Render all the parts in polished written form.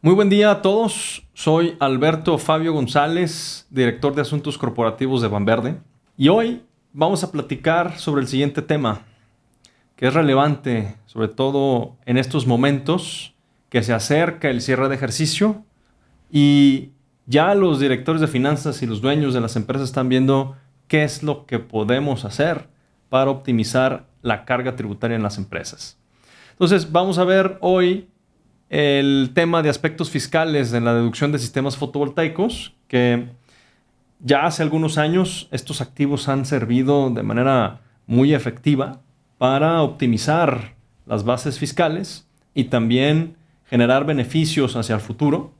Muy buen día a todos. Soy Alberto Fabio González, director de Asuntos Corporativos de Banverde. Y hoy vamos a platicar sobre el siguiente tema, que es relevante, sobre todo en estos momentos que se acerca el cierre de ejercicio y ya los directores de finanzas y los dueños de las empresas están viendo qué es lo que podemos hacer para optimizar la carga tributaria en las empresas. Entonces, vamos a ver hoy el tema de aspectos fiscales en la deducción de sistemas fotovoltaicos, que ya hace algunos años estos activos han servido de manera muy efectiva para optimizar las bases fiscales y también generar beneficios hacia el futuro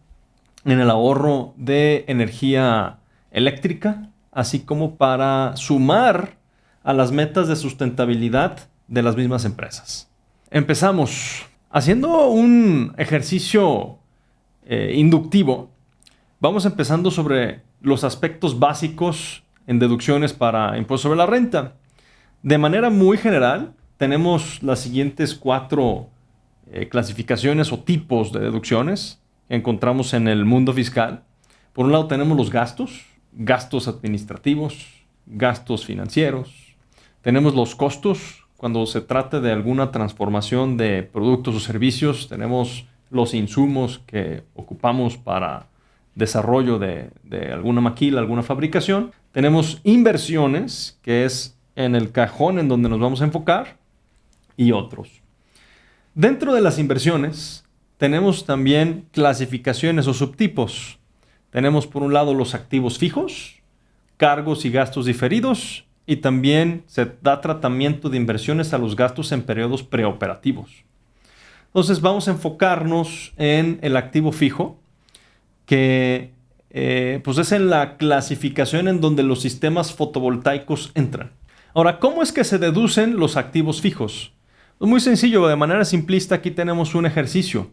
en el ahorro de energía eléctrica, así como para sumar a las metas de sustentabilidad de las mismas empresas. Empezamos haciendo un ejercicio inductivo. Vamos empezando sobre los aspectos básicos en deducciones para impuesto sobre la renta. De manera muy general, tenemos las siguientes cuatro clasificaciones o tipos de deducciones que encontramos en el mundo fiscal. Por un lado tenemos los gastos administrativos, gastos financieros. Tenemos los costos. Cuando se trata de alguna transformación de productos o servicios, tenemos los insumos que ocupamos para desarrollo de alguna maquila, alguna fabricación. Tenemos inversiones, que es en el cajón en donde nos vamos a enfocar, y otros. Dentro de las inversiones, tenemos también clasificaciones o subtipos. Tenemos por un lado los activos fijos, cargos y gastos diferidos, y también se da tratamiento de inversiones a los gastos en periodos preoperativos. Entonces vamos a enfocarnos en el activo fijo, que pues es en la clasificación en donde los sistemas fotovoltaicos entran. Ahora, ¿cómo es que se deducen los activos fijos? Pues muy sencillo, de manera simplista aquí tenemos un ejercicio.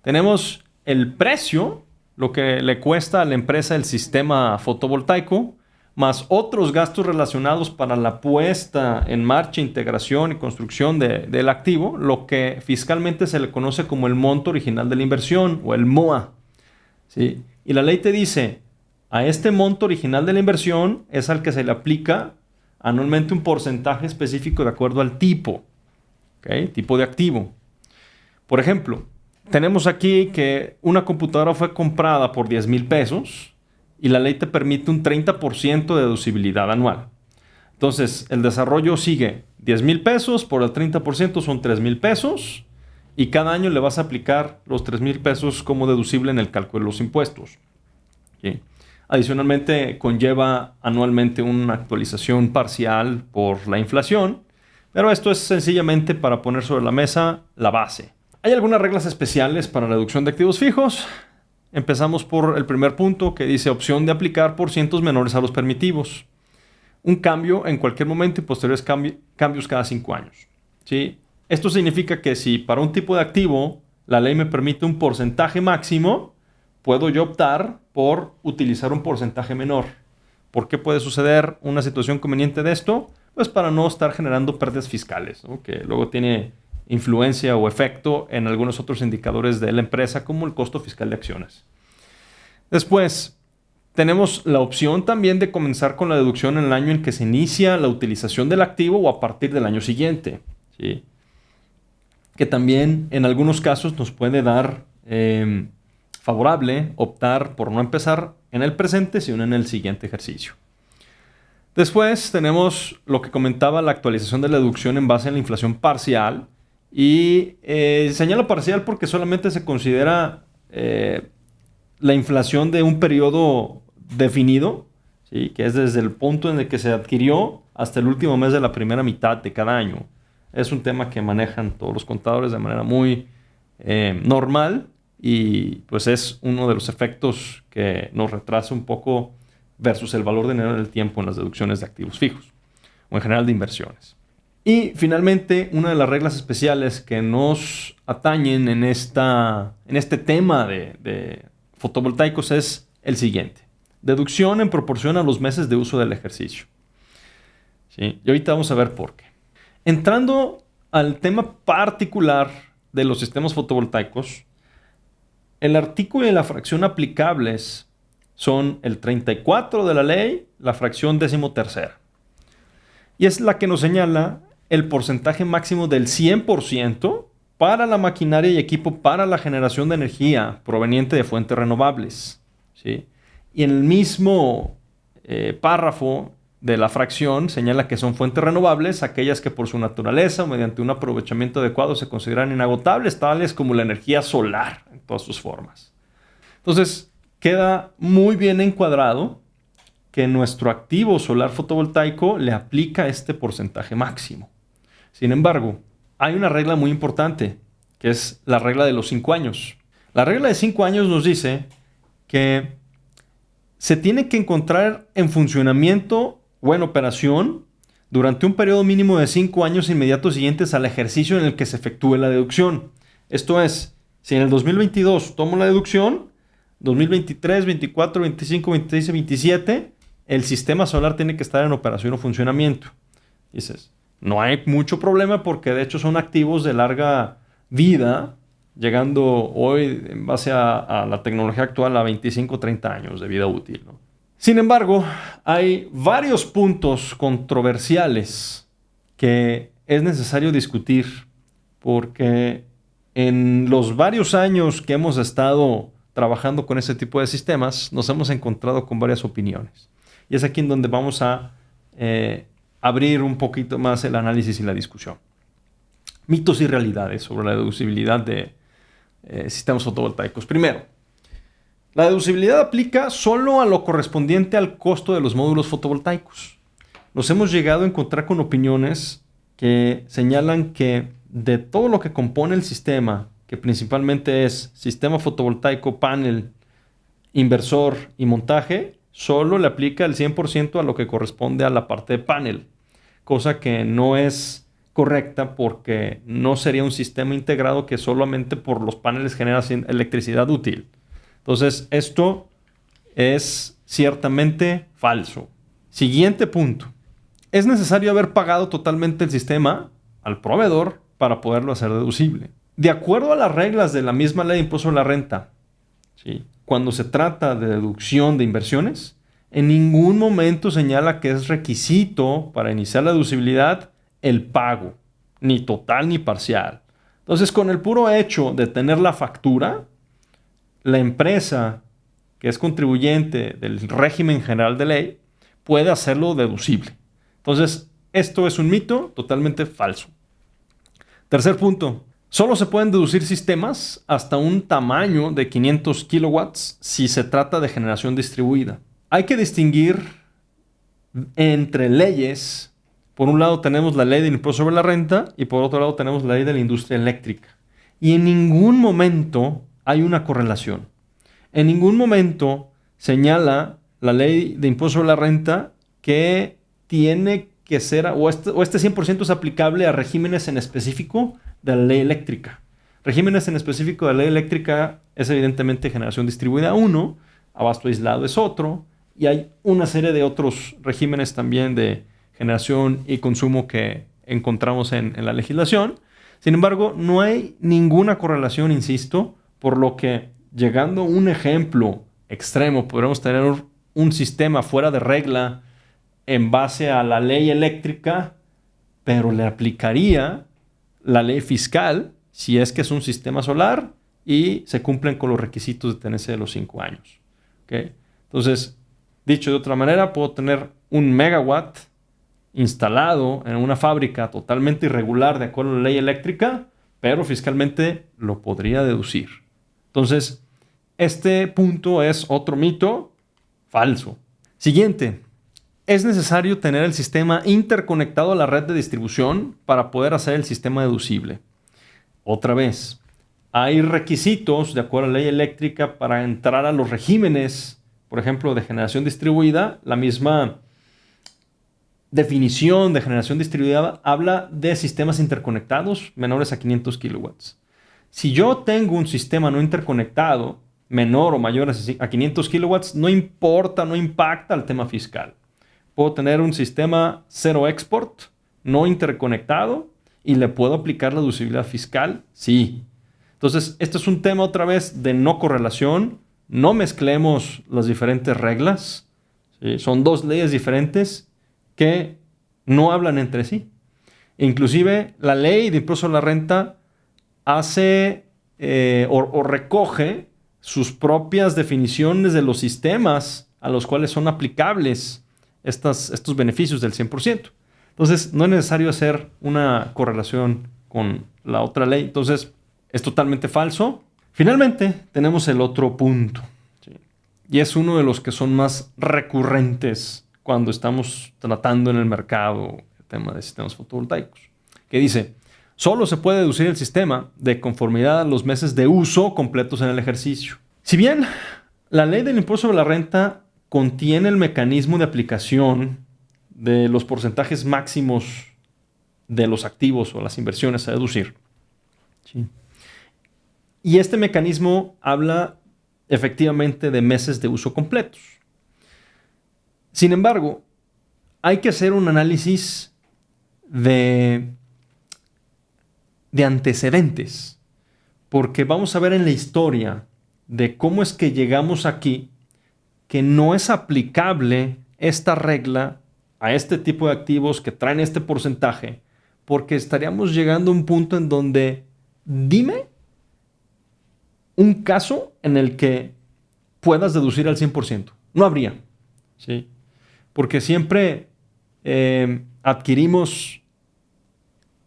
Tenemos el precio, lo que le cuesta a la empresa el sistema fotovoltaico, más otros gastos relacionados para la puesta en marcha, integración y construcción del activo, lo que fiscalmente se le conoce como el monto original de la inversión o el MOA. ¿Sí? Y la ley te dice, a este monto original de la inversión es al que se le aplica anualmente un porcentaje específico de acuerdo al tipo, ¿okay? Tipo de activo. Por ejemplo, tenemos aquí que una computadora fue comprada por 10,000 pesos y la ley te permite un 30% de deducibilidad anual. Entonces, el desarrollo sigue 10,000 pesos por el 30% son 3,000 pesos y cada año le vas a aplicar los 3,000 pesos como deducible en el cálculo de los impuestos. ¿Sí? Adicionalmente, conlleva anualmente una actualización parcial por la inflación, pero esto es sencillamente para poner sobre la mesa la base. ¿Hay algunas reglas especiales para la deducción de activos fijos? Empezamos por el primer punto que dice opción de aplicar por cientos menores a los permitidos. Un cambio en cualquier momento y posteriores cambios cada 5 años. ¿Sí? Esto significa que si para un tipo de activo la ley me permite un porcentaje máximo, puedo yo optar por utilizar un porcentaje menor. ¿Por qué puede suceder una situación conveniente de esto? Pues para no estar generando pérdidas fiscales, ¿no? Que luego tiene influencia o efecto en algunos otros indicadores de la empresa, como el costo fiscal de acciones. Después, tenemos la opción también de comenzar con la deducción en el año en que se inicia la utilización del activo o a partir del año siguiente. ¿Sí? Que también en algunos casos nos puede dar favorable optar por no empezar en el presente, sino en el siguiente ejercicio. Después tenemos lo que comentaba, la actualización de la deducción en base a la inflación parcial. Y señalo parcial porque solamente se considera la inflación de un periodo definido, ¿sí? Que es desde el punto en el que se adquirió hasta el último mes de la primera mitad de cada año. Es un tema que manejan todos los contadores de manera muy normal y pues es uno de los efectos que nos retrasa un poco versus el valor de dinero en el tiempo en las deducciones de activos fijos o en general de inversiones. Y finalmente, una de las reglas especiales que nos atañen en este tema de fotovoltaicos es el siguiente. Deducción en proporción a los meses de uso del ejercicio. ¿Sí? Y ahorita vamos a ver por qué. Entrando al tema particular de los sistemas fotovoltaicos, El artículo y la fracción aplicables son el 34 de la ley, la fracción 13ª. Y es la que nos señala el porcentaje máximo del 100% para la maquinaria y equipo para la generación de energía proveniente de fuentes renovables, ¿sí? Y en el mismo párrafo de la fracción señala que son fuentes renovables aquellas que por su naturaleza o mediante un aprovechamiento adecuado se consideran inagotables, tales como la energía solar en todas sus formas. Entonces, queda muy bien encuadrado que nuestro activo solar fotovoltaico le aplica este porcentaje máximo. Sin embargo, hay una regla muy importante, que es la regla de los 5 años. La regla de 5 años nos dice que se tiene que encontrar en funcionamiento o en operación durante un periodo mínimo de 5 años inmediatos siguientes al ejercicio en el que se efectúe la deducción. Esto es, si en el 2022 tomo la deducción, 2023, 24, 25, 26 y 27, el sistema solar tiene que estar en operación o funcionamiento. Dices, no hay mucho problema porque de hecho son activos de larga vida, llegando hoy en base a la tecnología actual a 25 o 30 años de vida útil, ¿no? Sin embargo, hay varios puntos controversiales que es necesario discutir porque en los varios años que hemos estado trabajando con ese tipo de sistemas, nos hemos encontrado con varias opiniones. Y es aquí en donde vamos a abrir un poquito más el análisis y la discusión. Mitos y realidades sobre la deducibilidad de sistemas fotovoltaicos. Primero, la deducibilidad aplica solo a lo correspondiente al costo de los módulos fotovoltaicos. Nos hemos llegado a encontrar con opiniones que señalan que de todo lo que compone el sistema, que principalmente es sistema fotovoltaico, panel, inversor y montaje, solo le aplica el 100% a lo que corresponde a la parte de panel, cosa que no es correcta porque no sería un sistema integrado que solamente por los paneles genera electricidad útil. Entonces, esto es ciertamente falso. Siguiente punto. Es necesario haber pagado totalmente el sistema al proveedor para poderlo hacer deducible. De acuerdo a las reglas de la misma ley de impuesto a la renta, ¿sí?, cuando se trata de deducción de inversiones, en ningún momento señala que es requisito para iniciar la deducibilidad el pago, ni total ni parcial. Entonces, con el puro hecho de tener la factura, la empresa que es contribuyente del régimen general de ley puede hacerlo deducible. Entonces, esto es un mito totalmente falso. Tercer punto. Solo se pueden deducir sistemas hasta un tamaño de 500 kilowatts si se trata de generación distribuida. Hay que distinguir entre leyes. Por un lado tenemos la ley del impuesto sobre la renta y por otro lado tenemos la ley de la industria eléctrica. Y en ningún momento hay una correlación. En ningún momento señala la ley de impuesto sobre la renta que tiene que ser, o este 100% es aplicable a regímenes en específico de la ley eléctrica. Regímenes en específico de la ley eléctrica es evidentemente generación distribuida 1, abasto aislado es otro, y hay una serie de otros regímenes también de generación y consumo que encontramos en la legislación. Sin embargo, no hay ninguna correlación, insisto, por lo que, llegando a un ejemplo extremo, podremos tener un sistema fuera de regla en base a la ley eléctrica, pero le aplicaría la ley fiscal si es que es un sistema solar y se cumplen con los requisitos de tenerse de los 5 años. ¿Okay? Entonces, dicho de otra manera, puedo tener un megawatt instalado en una fábrica totalmente irregular de acuerdo a la ley eléctrica, pero fiscalmente lo podría deducir. Entonces, este punto es otro mito falso. Siguiente. Es necesario tener el sistema interconectado a la red de distribución para poder hacer el sistema deducible. Otra vez, hay requisitos de acuerdo a la ley eléctrica para entrar a los regímenes, por ejemplo, de generación distribuida. La misma definición de generación distribuida habla de sistemas interconectados menores a 500 kilowatts. Si yo tengo un sistema no interconectado, menor o mayor a 500 kilowatts, no importa, no impacta el tema fiscal. Puedo tener un sistema cero export, no interconectado, y le puedo aplicar la deducibilidad fiscal, sí. Entonces, este es un tema otra vez de no correlación. No mezclemos las diferentes reglas. ¿Sí? Son dos leyes diferentes que no hablan entre sí. Inclusive, la ley de impuesto a la renta hace o recoge sus propias definiciones de los sistemas a los cuales son aplicables estos beneficios del 100%. Entonces, no es necesario hacer una correlación con la otra ley. Entonces, es totalmente falso. Finalmente, tenemos el otro punto, ¿sí? Y es uno de los que son más recurrentes cuando estamos tratando en el mercado el tema de sistemas fotovoltaicos, que dice: solo se puede deducir el sistema de conformidad a los meses de uso completos en el ejercicio. Si bien la ley del impuesto sobre la renta contiene el mecanismo de aplicación de los porcentajes máximos de los activos o las inversiones a deducir, ¿sí? Y este mecanismo habla efectivamente de meses de uso completos. Sin embargo, hay que hacer un análisis de antecedentes, porque vamos a ver en la historia de cómo es que llegamos aquí que no es aplicable esta regla a este tipo de activos que traen este porcentaje, porque estaríamos llegando a un punto en donde, dime un caso en el que puedas deducir al 100%. No habría, ¿sí? Porque siempre adquirimos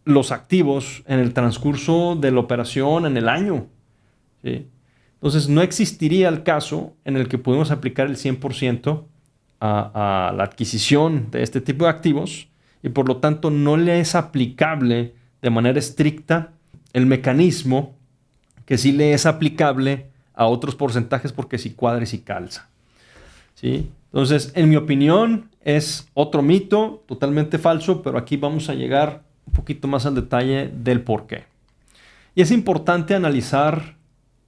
los activos en el transcurso de la operación en el año, ¿sí? Entonces, no existiría el caso en el que podemos aplicar el 100% a la adquisición de este tipo de activos y, por lo tanto, no le es aplicable de manera estricta el mecanismo que sí le es aplicable a otros porcentajes, porque sí cuadra y sí calza, ¿sí? Entonces, en mi opinión, es otro mito totalmente falso, pero aquí vamos a llegar un poquito más al detalle del por qué. Y es importante analizar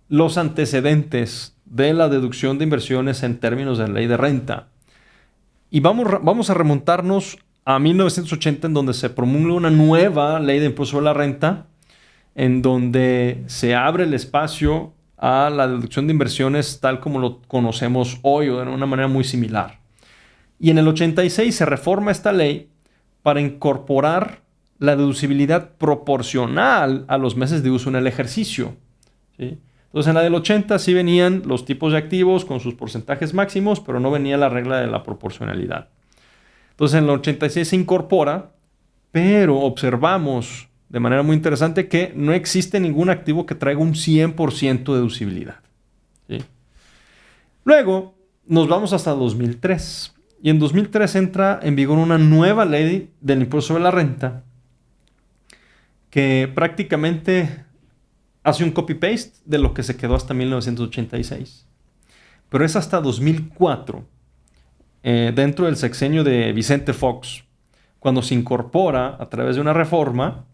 los antecedentes de la deducción de inversiones en términos de ley de renta. Y vamos a remontarnos a 1980, en donde se promulga una nueva ley de impuesto sobre la renta, en donde se abre el espacio a la deducción de inversiones tal como lo conocemos hoy o de una manera muy similar. Y en el 86 se reforma esta ley para incorporar la deducibilidad proporcional a los meses de uso en el ejercicio, ¿sí? Entonces, en la del 80 sí venían los tipos de activos con sus porcentajes máximos, pero no venía la regla de la proporcionalidad. Entonces, en el 86 se incorpora, pero observamos de manera muy interesante que no existe ningún activo que traiga un 100% de deducibilidad, ¿sí? Luego, nos vamos hasta 2003. Y en 2003 entra en vigor una nueva ley del impuesto sobre la renta que prácticamente hace un copy-paste de lo que se quedó hasta 1986. Pero es hasta 2004, dentro del sexenio de Vicente Fox, cuando se incorpora a través de una reforma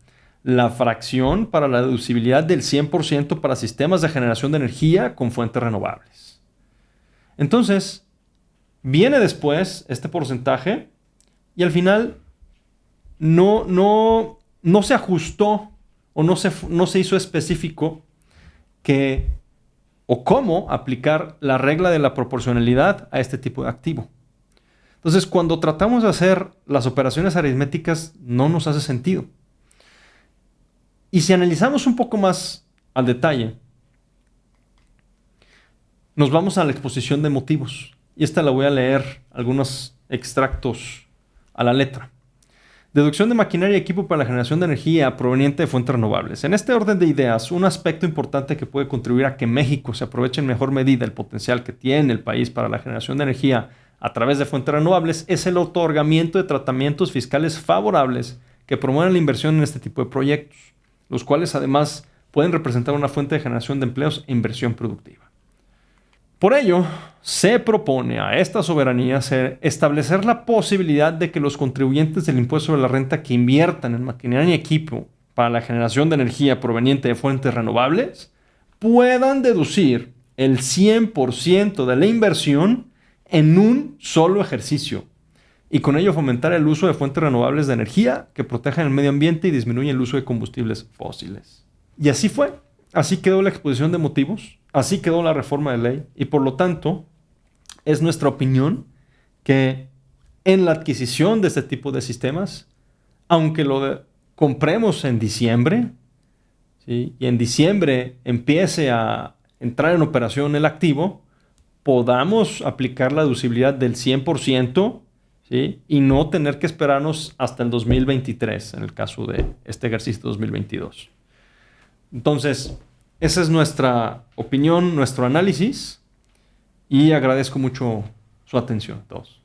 la fracción para la deducibilidad del 100% para sistemas de generación de energía con fuentes renovables. Entonces, viene después este porcentaje y al final no se ajustó o no se hizo específico que o cómo aplicar la regla de la proporcionalidad a este tipo de activo. Entonces, cuando tratamos de hacer las operaciones aritméticas, no nos hace sentido. Y si analizamos un poco más al detalle, nos vamos a la exposición de motivos. Y esta la voy a leer algunos extractos a la letra. Deducción de maquinaria y equipo para la generación de energía proveniente de fuentes renovables. En este orden de ideas, un aspecto importante que puede contribuir a que México se aproveche en mejor medida el potencial que tiene el país para la generación de energía a través de fuentes renovables es el otorgamiento de tratamientos fiscales favorables que promuevan la inversión en este tipo de proyectos, los cuales además pueden representar una fuente de generación de empleos e inversión productiva. Por ello, se propone a esta soberanía establecer la posibilidad de que los contribuyentes del impuesto sobre la renta que inviertan en maquinaria y equipo para la generación de energía proveniente de fuentes renovables puedan deducir el 100% de la inversión en un solo ejercicio y con ello fomentar el uso de fuentes renovables de energía que protejan el medio ambiente y disminuyen el uso de combustibles fósiles. Y así fue. así quedó la exposición de motivos, así quedó la reforma de ley y por lo tanto es nuestra opinión que en la adquisición de este tipo de sistemas, aunque compremos en diciembre, ¿sí? Y en diciembre empiece a entrar en operación el activo, podamos aplicar la deducibilidad del 100%, ¿sí? Y no tener que esperarnos hasta el 2023 en el caso de este ejercicio 2022. Entonces, esa es nuestra opinión, nuestro análisis y agradezco mucho su atención a todos.